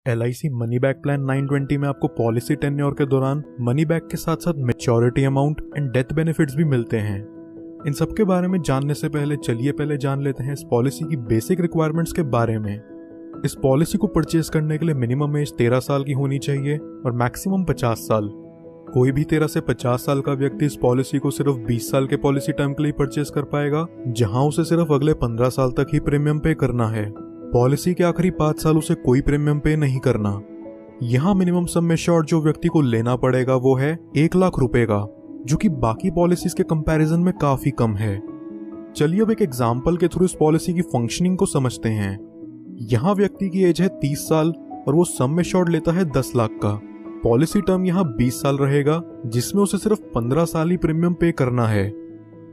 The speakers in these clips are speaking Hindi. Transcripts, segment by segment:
LIC मनी बैक प्लान 920 में आपको पॉलिसी टेन्योर के दौरान मनी बैक के साथ साथ maturity amount and death benefits भी मिलते हैं। इन सब के बारे में जानने से पहले चलिए जान लेते हैं इस पॉलिसी की बेसिक रिक्वायरमेंट्स के बारे में। इस पॉलिसी को परचेज करने के लिए मिनिमम एज 13 साल की होनी चाहिए और मैक्सिमम 50 साल। कोई भी 13 से 50 साल का व्यक्ति इस पॉलिसी को सिर्फ 20 साल के पॉलिसी टर्म के लिए परचेज कर पाएगा, जहां उसे सिर्फ अगले 15 साल तक ही प्रीमियम पे करना है। पॉलिसी के आखिरी 5 साल उसे कोई प्रीमियम पे नहीं करना। यहाँ मिनिमम सम एश्योर्ड जो व्यक्ति को लेना पड़ेगा वो है 1 लाख रुपए का, जो कि बाकी पॉलिसीज के कंपैरिजन में काफी कम है। चलिए अब एक एग्जाम्पल के थ्रू इस पॉलिसी की फंक्शनिंग को समझते हैं। यहाँ व्यक्ति की एज है 30 साल और वो सम एश्योर्ड लेता है 10 लाख का। पॉलिसी टर्म यहाँ 20 साल रहेगा, जिसमें उसे सिर्फ 15 साल ही प्रीमियम पे करना है।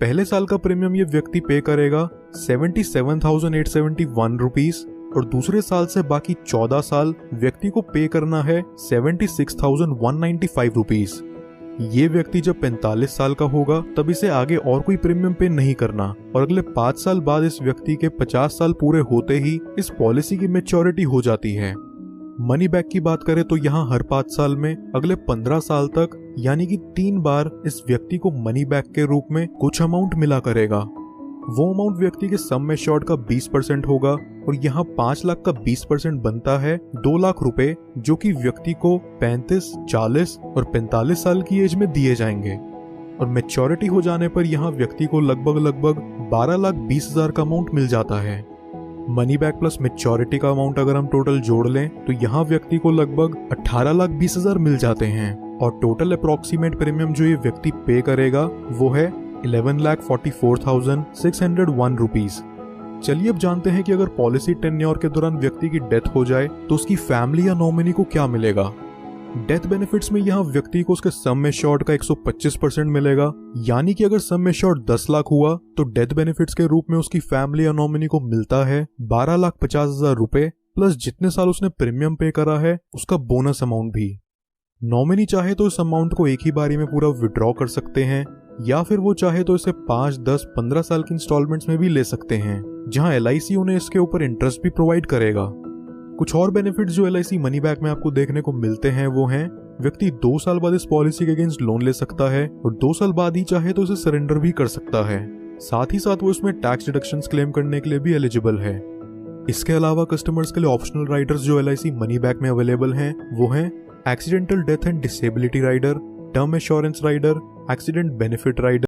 पहले साल का प्रीमियम ये व्यक्ति पे करेगा 77,871 रुपीज और दूसरे साल से बाकी 14 साल व्यक्ति को पे करना है 76,195 रुपीज। ये व्यक्ति जब 45 साल का होगा तब इसे आगे और कोई प्रीमियम पे नहीं करना और अगले 5 साल बाद इस व्यक्ति के 50 साल पूरे होते ही इस पॉलिसी की मैच्योरिटी हो जाती है। मनी बैक की बात करें तो यहाँ हर 5 साल में अगले 15 साल तक यानी कि 3 बार इस व्यक्ति को मनी बैक के रूप में कुछ अमाउंट मिला करेगा। वो अमाउंट व्यक्ति के सम एश्योर्ड का 20% होगा और यहाँ 5 लाख का 20% बनता है 2 लाख रुपए, जो कि व्यक्ति को 35, 40 और 45 साल की एज में दिए जाएंगे। और मैच्योरिटी हो जाने पर यहाँ व्यक्ति को लगभग 12,20,000 का अमाउंट मिल जाता है। मनी बैक प्लस मैच्योरिटी का अमाउंट अगर हम टोटल जोड़ लें तो यहाँ व्यक्ति को लगभग 18,20,000 मिल जाते हैं और टोटल अप्रॉक्सीमेट प्रीमियम जो ये व्यक्ति पे करेगा वो है 11,44,601 रुपीज। चलिए अब जानते हैं कि अगर पॉलिसी टेन्योर के दौरान व्यक्ति की डेथ हो जाए तो उसकी फैमिली या नॉमिनी को क्या मिलेगा। डेथ बेनिफिट्स में यहाँ व्यक्ति को उसके सम एश्योर्ड का 125% मिलेगा, यानी कि अगर सम एश्योर्ड 10 लाख हुआ तो डेथ बेनिफिट्स के रूप में उसकी फैमिली या नॉमिनी को मिलता है 12,50,000 रुपए प्लस जितने साल उसने प्रीमियम पे करा है उसका बोनस अमाउंट भी। नॉमिनी चाहे तो इस अमाउंट को एक ही बारी में पूरा विड्रॉ कर सकते हैं या फिर वो चाहे तो इसे 5, 10, 15 साल की इंस्टॉलमेंट्स में भी ले सकते हैं, जहां LIC उन्हें इसके ऊपर इंटरेस्ट भी प्रोवाइड करेगा। कुछ और बेनिफिट्स जो LIC मनी बैक में आपको देखने को मिलते हैं वो हैं व्यक्ति 2 साल बाद इस पॉलिसी के अगेंस्ट लोन ले सकता है और 2 साल बाद ही चाहे तो इसे सरेंडर भी कर सकता है। साथ ही साथ वो इसमें टैक्स डिडक्शंस क्लेम करने के लिए भी एलिजिबल है। इसके अलावा कस्टमर्स के लिए ऑप्शनल राइडर्स जो LIC मनी बैक में अवेलेबल हैं वो हैं accidental death and disability rider, term assurance rider, accident benefit rider,